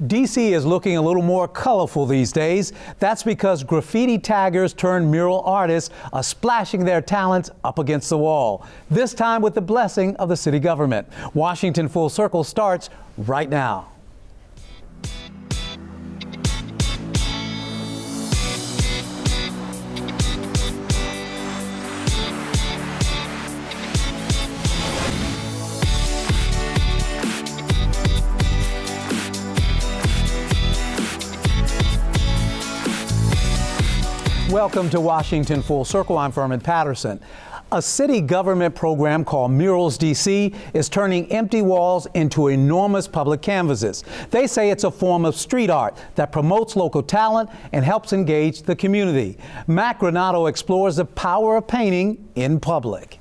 DC is looking a little more colorful these days. That's because graffiti taggers turned mural artists are splashing their talents up against the wall, this time with the blessing of the city government. Washington Full Circle starts right now. Welcome to Washington Full Circle. I'm Furman Patterson. A city government program called Murals DC is turning empty walls into enormous public canvases. They say it's a form of street art that promotes local talent and helps engage the community. Mac Granato explores the power of painting in public.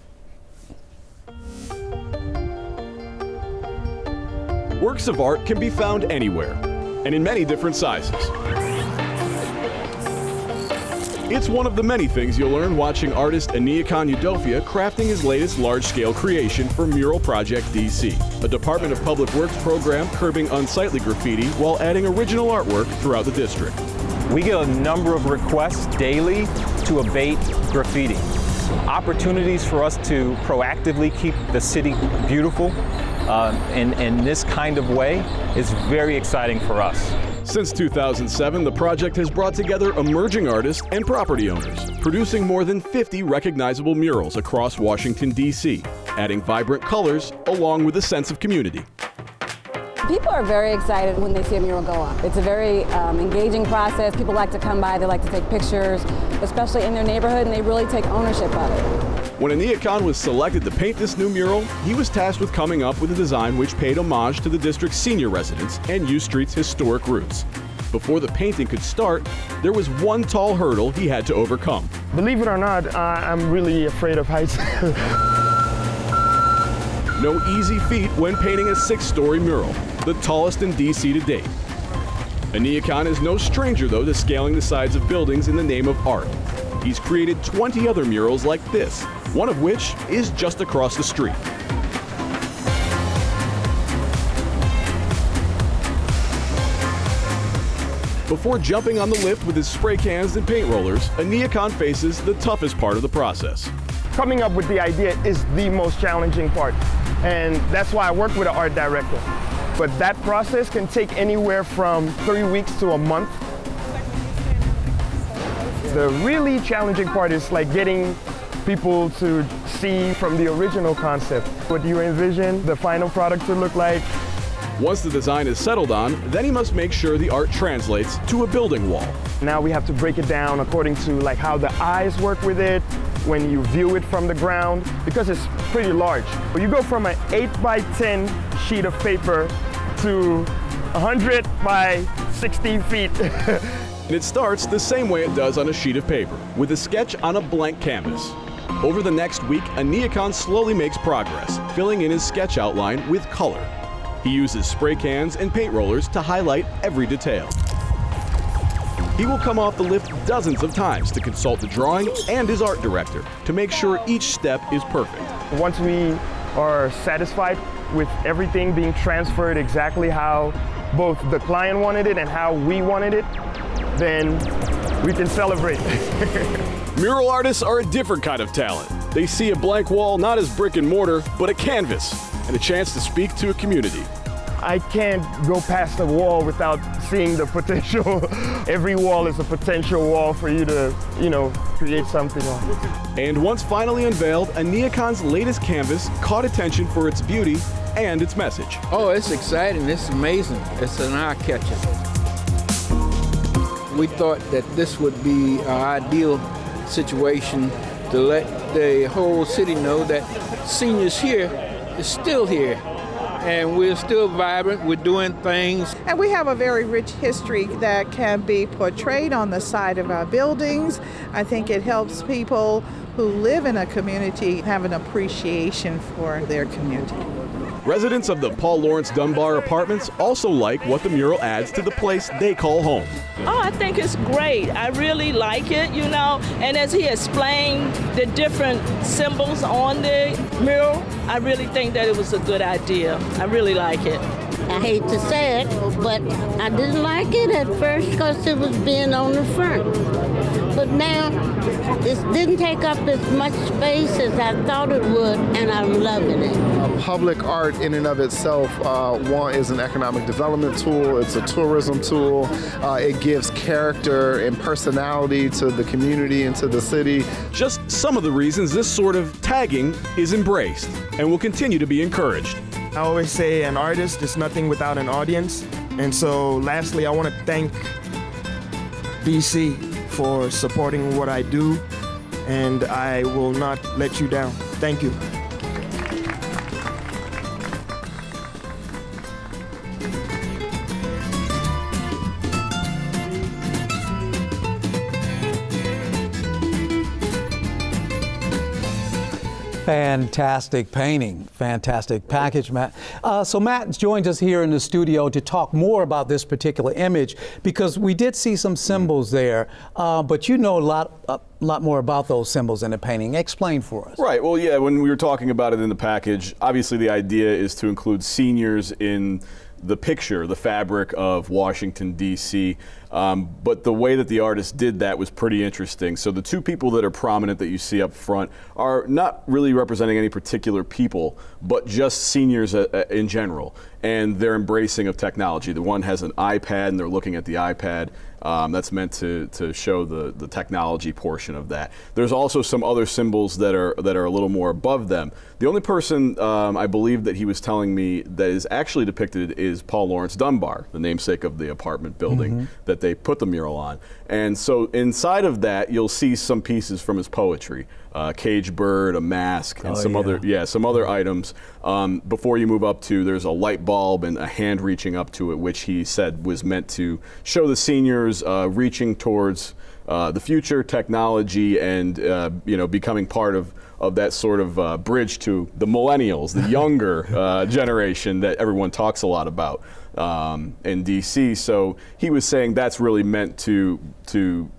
Works of art can be found anywhere and in many different sizes. It's one of the many things you'll learn watching artist Aniakan Udofia crafting his latest large-scale creation for Mural Project DC, a Department of Public Works program curbing unsightly graffiti while adding original artwork throughout the district. We get a number of requests daily to abate graffiti. Opportunities for us to proactively keep the city beautiful in this kind of way is very exciting for us. Since 2007, the project has brought together emerging artists and property owners, producing more than 50 recognizable murals across Washington, D.C., adding vibrant colors along with a sense of community. People are very excited when they see a mural go up. It's a very engaging process. People like to come by, they like to take pictures, especially in their neighborhood, and they really take ownership of it. When Aniakan was selected to paint this new mural, he was tasked with coming up with a design which paid homage to the district's senior residents and U Street's historic roots. Before the painting could start, there was one tall hurdle he had to overcome. Believe it or not, I'm really afraid of heights. No easy feat when painting a 6-story mural, the tallest in DC to date. Aniakan is no stranger, though, to scaling the sides of buildings in the name of art. He's created 20 other murals like this, one of which is just across the street. Before jumping on the lift with his spray cans and paint rollers, Aniakan faces the toughest part of the process. Coming up with the idea is the most challenging part, and that's why I work with an art director. But that process can take anywhere from 3 weeks to a month. The really challenging part is like getting people to see from the original concept what you envision the final product to look like. Once the design is settled on, then he must make sure the art translates to a building wall. Now we have to break it down according to like how the eyes work with it, when you view it from the ground, because it's pretty large. You go from an 8 by 10 sheet of paper to 100 by 60 feet. And it starts the same way it does on a sheet of paper, with a sketch on a blank canvas. Over the next week, Aniakan slowly makes progress, filling in his sketch outline with color. He uses spray cans and paint rollers to highlight every detail. He will come off the lift dozens of times to consult the drawing and his art director to make sure each step is perfect. Once we are satisfied with everything being transferred exactly how both the client wanted it and how we wanted it, then we can celebrate. Mural artists are a different kind of talent. They see a blank wall not as brick and mortar, but a canvas and a chance to speak to a community. I can't go past a wall without seeing the potential. Every wall is a potential wall for you to, create something on. And once finally unveiled, Aniakan's latest canvas caught attention for its beauty and its message. Oh, it's exciting. It's amazing. It's an eye catcher. We thought that this would be an ideal situation to let the whole city know that seniors here is still here. And we're still vibrant, we're doing things. And we have a very rich history that can be portrayed on the side of our buildings. I think it helps people who live in a community have an appreciation for their community. Residents of the Paul Lawrence Dunbar apartments also like what the mural adds to the place they call home. Oh, I think it's great. I really like it, and as he explained the different symbols on the mural, I really think that it was a good idea. I really like it. I hate to say it, but I didn't like it at first because it was being on the front. But now it didn't take up as much space as I thought it would, and I'm loving it. Public art in and of itself, one, is an economic development tool. It's a tourism tool. It gives character and personality to the community and to the city. Just some of the reasons this sort of tagging is embraced and will continue to be encouraged. I always say an artist is nothing without an audience. And so lastly, I want to thank DC for supporting what I do, and I will not let you down. Thank you. Fantastic painting, fantastic package, Matt. So Matt joins us here in the studio to talk more about this particular image, because we did see some symbols there, but you know a lot more about those symbols in the painting. Explain for us. Right, well, yeah, when we were talking about it in the package, obviously the idea is to include seniors in the picture, the fabric of Washington, D.C., but the way that the artist did that was pretty interesting. So the two people that are prominent that you see up front are not really representing any particular people, but just seniors in general, and their embracing of technology. The one has an iPad, and they're looking at the iPad. That's meant to show the technology portion of that. There's also some other symbols that are a little more above them. The only person I believe that he was telling me that is actually depicted is Paul Laurence Dunbar, the namesake of the apartment building that they put the mural on. And so inside of that, you'll see some pieces from his poetry. Cage bird, a mask, and some other items. Before you move up to, there's a light bulb and a hand reaching up to it, which he said was meant to show the seniors reaching towards the future, technology, and becoming part of that sort of bridge to the millennials, the younger generation that everyone talks a lot about in DC. So he was saying that's really meant to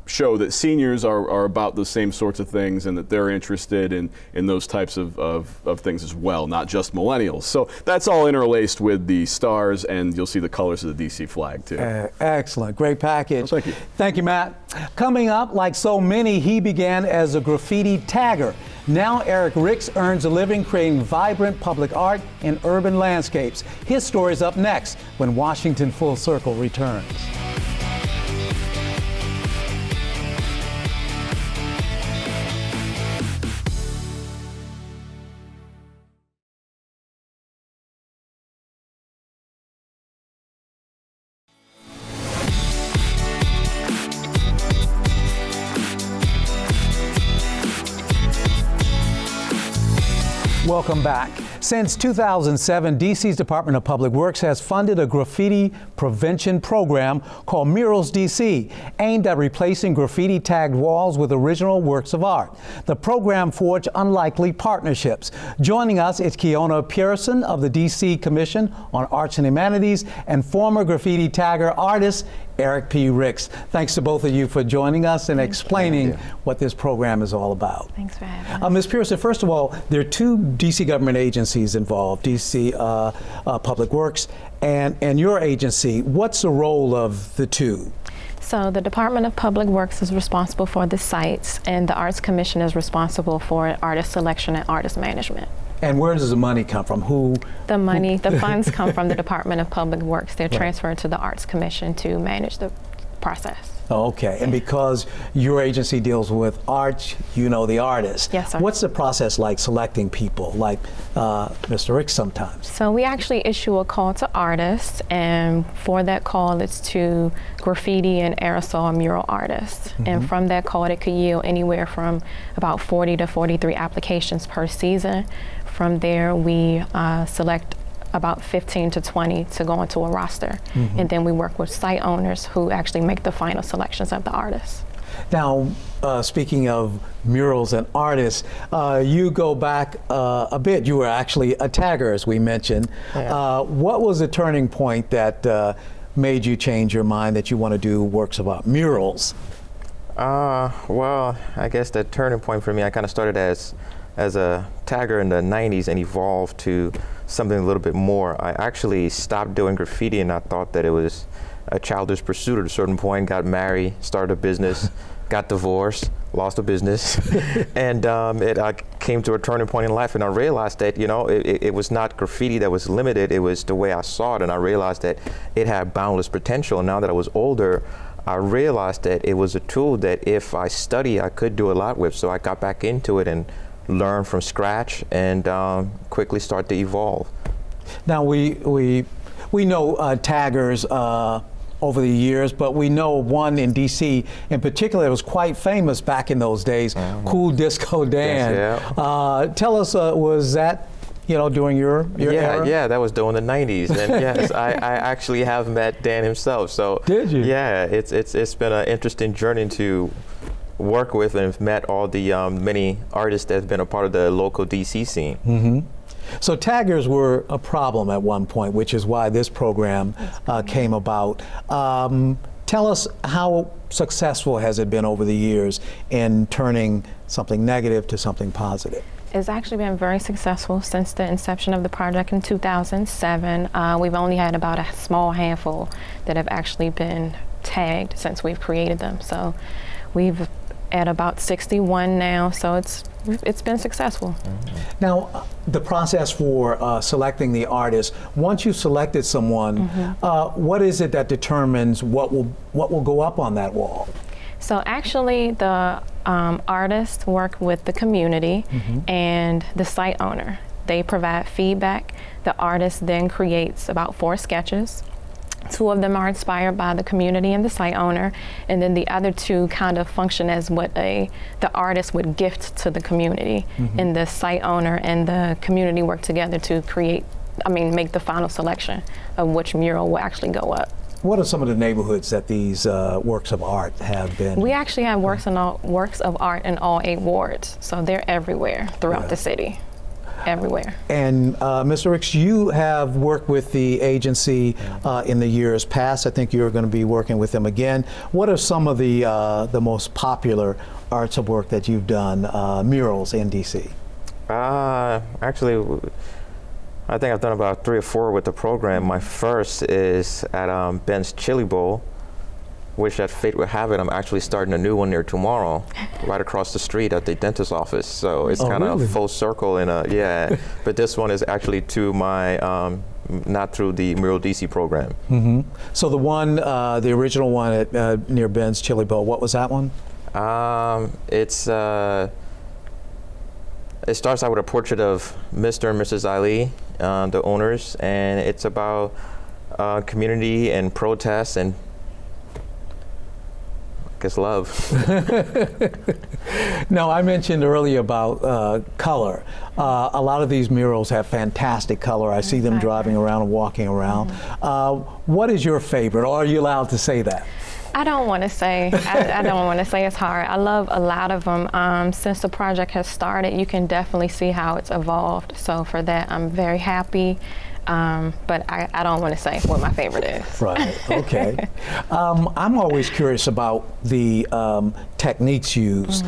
show that seniors are about the same sorts of things, and that they're interested in those types of things as well, not just millennials. So that's all interlaced with the stars, and you'll see the colors of the DC flag too. Excellent, great package. Well, thank you. Thank you, Matt. Coming up, like so many, he began as a graffiti tagger. Now Eric Ricks earns a living creating vibrant public art in urban landscapes. His story is up next when Washington Full Circle returns. Welcome back. Since 2007, DC's Department of Public Works has funded a graffiti prevention program called Murals DC, aimed at replacing graffiti tagged walls with original works of art. The program forged unlikely partnerships. Joining us is Kiona Pearson of the DC Commission on Arts and Humanities and former graffiti tagger artist Eric P. Ricks. Thanks to both of you for joining us and explaining what this program is all about. Thanks for having us. Ms. Pearson, first of all, there are two DC government agencies involved, DC Public Works and your agency. What's the role of the two? So the Department of Public Works is responsible for the sites, and the Arts Commission is responsible for artist selection and artist management. And where does the money come from? The funds come from the Department of Public Works. They're transferred to the Arts Commission to manage the process. Okay, and because your agency deals with art, you know the artists. Yes, sir. What's the process like selecting people, like Mr. Ricks sometimes? So we actually issue a call to artists, and for that call it's to graffiti and aerosol and mural artists. And from that call it could yield anywhere from about 40 to 43 applications per season. From there we select about 15 to 20 to go into a roster. And then we work with site owners who actually make the final selections of the artists. Now, speaking of murals and artists, you go back a bit. You were actually a tagger, as we mentioned. Yeah. What was the turning point that made you change your mind that you want to do works of art, murals? Well, I guess the turning point for me, I kind of started as as a tagger in the 90s and evolved to something a little bit more. I actually stopped doing graffiti, and I thought that it was a childish pursuit at a certain point. Got married, started a business, got divorced, lost a business, and I came to a turning point in life, and I realized that, you know, it was not graffiti that was limited, it was the way I saw it, and I realized that it had boundless potential. And now that I was older, I realized that it was a tool that if I study, I could do a lot with. So I got back into it and learned from scratch and quickly start to evolve. Now we know taggers over the years, but we know one in DC in particular that was quite famous back in those days, Cool Disco Dan. Yes, yeah. Tell us, was that, you know, during your era? Yeah, that was during the 90s, and yes, I actually have met Dan himself. So did you? Yeah, it's been an interesting journey to work with, and have met all the many artists that have been a part of the local DC scene. Mm-hmm. So taggers were a problem at one point, which is why this program came about. Tell us, how successful has it been over the years in turning something negative to something positive? It's actually been very successful since the inception of the project in 2007. We've only had about a small handful that have actually been tagged since we've created them. So we've at about 61 now, so it's been successful. Now, the process for selecting the artist, once you've selected someone, what is it that determines what will go up on that wall? So actually, the artists work with the community and the site owner. They provide feedback. The artist then creates about 4 sketches. 2 of them are inspired by the community and the site owner, and then the other 2 kind of function as what the artist would gift to the community. And the site owner and the community work together to make the final selection of which mural will actually go up. What are some of the neighborhoods that these works of art have been? We actually have works of art in all 8 wards, so they're everywhere throughout the city. Everywhere. And Mr. Ricks, you have worked with the agency in the years past. I think you're going to be working with them again. What are some of the most popular arts of work that you've done, murals in DC? Actually, I think I've done about 3 or 4 with the program. My first is at Ben's Chili Bowl. Wish that fate would have it, I'm actually starting a new one there tomorrow, right across the street at the dentist's office. So it's kind of full circle, and but this one is actually to my, not through the Mural DC program. So the one, the original one at near Ben's Chili Bowl, what was that one? It starts out with a portrait of Mr. and Mrs. Ali, the owners, and it's about community and protests and love. Now, I mentioned earlier about color. A lot of these murals have fantastic color. I see them driving around and walking around. What is your favorite, or are you allowed to say that? I don't want to say. I don't want to say. It's hard. I love a lot of them. Since the project has started, you can definitely see how it's evolved. So for that, I'm very happy. But I don't want to say what my favorite is. Right, okay. I'm always curious about the techniques used.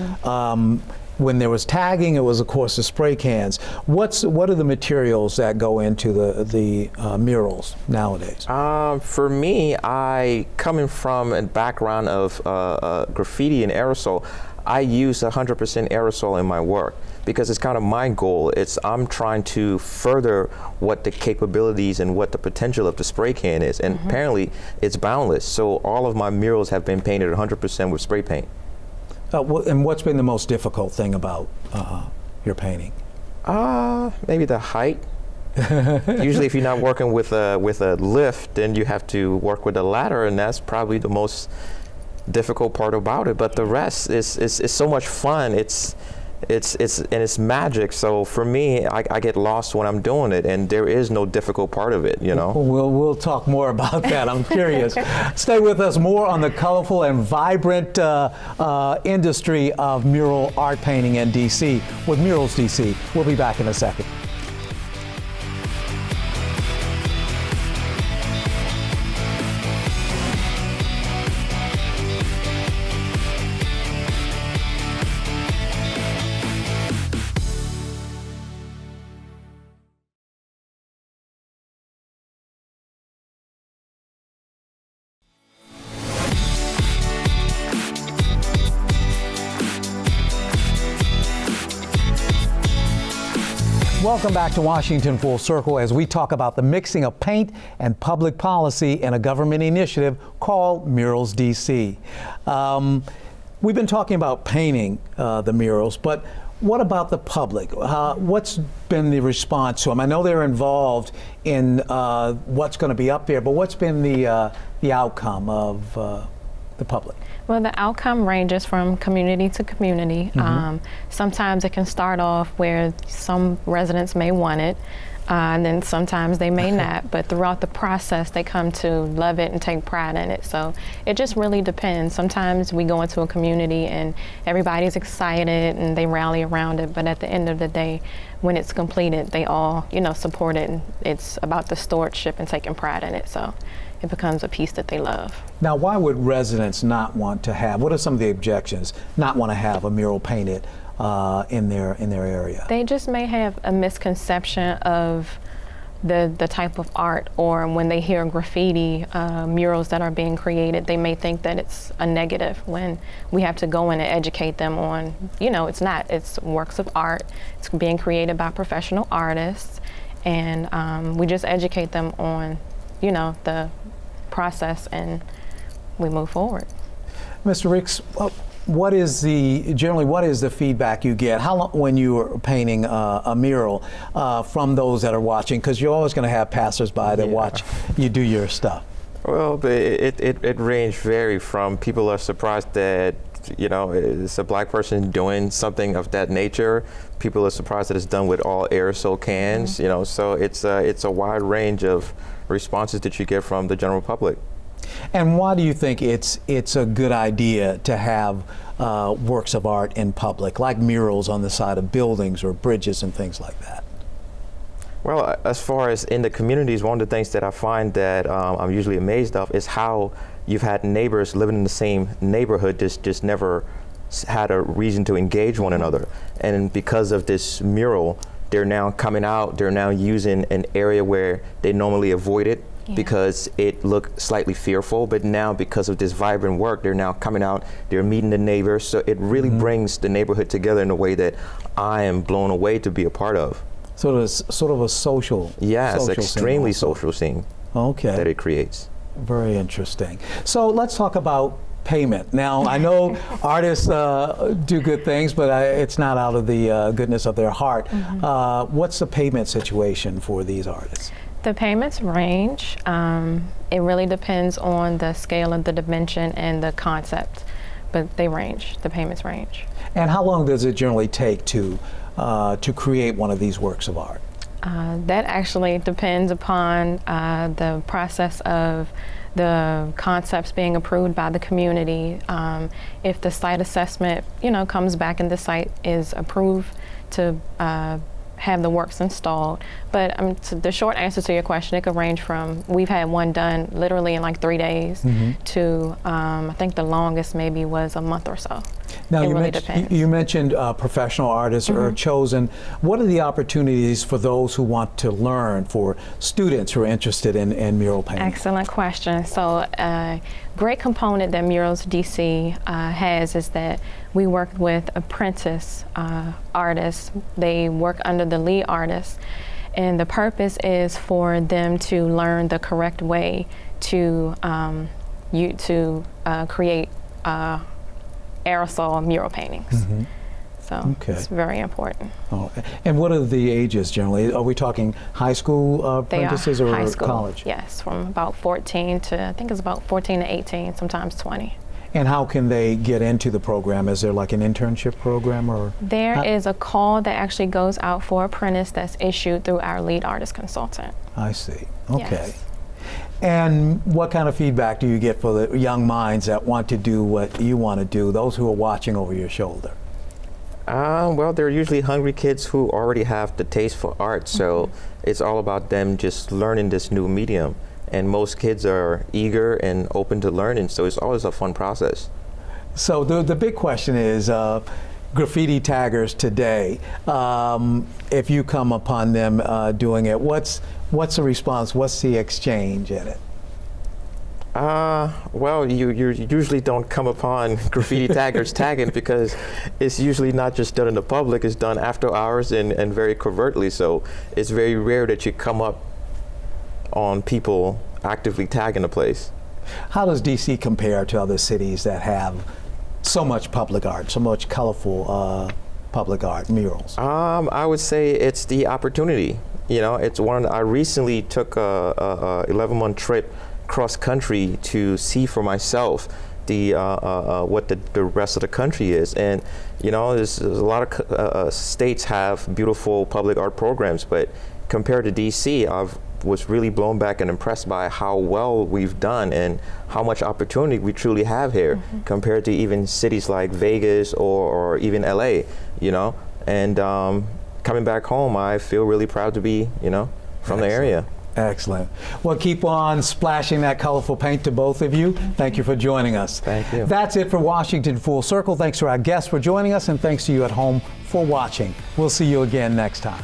When there was tagging, it was, of course, the spray cans. What are the materials that go into the murals nowadays? For me, coming from a background of graffiti and aerosol, I use 100% aerosol in my work, because it's kind of my goal. I'm trying to further what the capabilities and what the potential of the spray can is, and apparently it's boundless. So all of my murals have been painted 100% with spray paint. And what's been the most difficult thing about your painting? Maybe the height. Usually if you're not working with a lift, then you have to work with a ladder, and that's probably the most difficult part about it. But the rest is so much fun. It's magic. So for me, I get lost when I'm doing it, and there is no difficult part of it, you know. We'll talk more about that. I'm curious. Stay with us. More on the colorful and vibrant industry of mural art painting in DC with Murals DC. We'll be back in a second. Welcome back to Washington Full Circle as we talk about the mixing of paint and public policy in a government initiative called Murals DC. We've been talking about painting the murals, but what about the public? What's been the response to them? I know they're involved in what's going to be up there, but what's been the outcome of the public? Well, the outcome ranges from community to community. Sometimes it can start off where some residents may want it, and then sometimes they may not, but throughout the process they come to love it and take pride in it. So it just really depends. Sometimes we go into a community and everybody's excited and they rally around it, but at the end of the day, when it's completed, they all, support it, and it's about the stewardship and taking pride in it. So it becomes a piece that they love. Now, why would residents not want to have, what are some of the objections, not want to have a mural painted in their area? They just may have a misconception of the type of art, or when they hear graffiti murals that are being created, they may think that it's a negative, when we have to go in and educate them on, it's not. It's works of art. It's being created by professional artists, and we just educate them on, the process, and we move forward. Mr. Ricks, what is the feedback you get? How long, when you are painting a mural, from those that are watching? Because you're always going to have passersby that watch you do your stuff. Well, it range vary from people are surprised that it's a black person doing something of that nature. People are surprised that it's done with all aerosol cans. So it's a wide range of responses that you get from the general public. And why do you think it's a good idea to have works of art in public, like murals on the side of buildings or bridges and things like that? Well, as far as in the communities, one of the things that I find that I'm usually amazed of is how you've had neighbors living in the same neighborhood just never had a reason to engage one another. And because of this mural, they're now coming out, they're now using an area where they normally avoid it because it looked slightly fearful, but now because of this vibrant work, they're now coming out, they're meeting the neighbors, so it really brings the neighborhood together in a way that I am blown away to be a part of. So it's sort of a social it's extremely social scene that it creates. Very interesting. So let's talk about payment. Now, I know artists do good things, but it's not out of the goodness of their heart. What's the payment situation for these artists? The payments range. It really depends on the scale and the dimension and the concept, but they range. The payments range. And how long does it generally take to create one of these works of art? That actually depends upon the process of the concepts being approved by the community. If the site assessment, comes back and the site is approved to have the works installed. But the short answer to your question, it could range from, we've had one done literally in like 3 days to I think the longest maybe was a month or so. Now, It you mentioned professional artists are chosen. What are the opportunities for those who want to learn, for students who are interested in mural painting? Excellent question. So a great component that Murals DC has is that we work with apprentice artists. They work under the lead artist, and the purpose is for them to learn the correct way to create aerosol mural paintings. So it's very important. Oh, and what are the ages generally? Are we talking high school apprentices or high school, college? Yes, from about 14 to, I think it's about 14 to 18, sometimes 20. And how can they get into the program? Is there like an internship program, or? There is a call that actually goes out for apprentice that's issued through our lead artist consultant. I see. Okay. Yes. And what kind of feedback do you get for the young minds that want to do what you want to do, those who are watching over your shoulder? Well, they're usually hungry kids who already have the taste for art, so it's all about them just learning this new medium. And most kids are eager and open to learning, so it's always a fun process. So the big question is, graffiti taggers today, if you come upon them doing it, what's the response? What's the exchange in it? Well, you usually don't come upon graffiti taggers tagging because it's usually not just done in the public, it's done after hours and very covertly. So it's very rare that you come up on people actively tagging a place. How does DC compare to other cities that have so much public art, so much colorful public art, murals? I would say it's the opportunity. You know, it's I recently took a 11-month trip cross country to see for myself the what the rest of the country is, and you know, there's a lot of states have beautiful public art programs, but compared to DC, I was really blown back and impressed by how well we've done and how much opportunity we truly have here compared to even cities like Vegas or even LA, you know. And coming back home, I feel really proud to be, you know, from the area. Excellent. Well, keep on splashing that colorful paint to both of you. Thank you for joining us. Thank you. That's it for Washington Full Circle. Thanks to our guests for joining us, and thanks to you at home for watching. We'll see you again next time.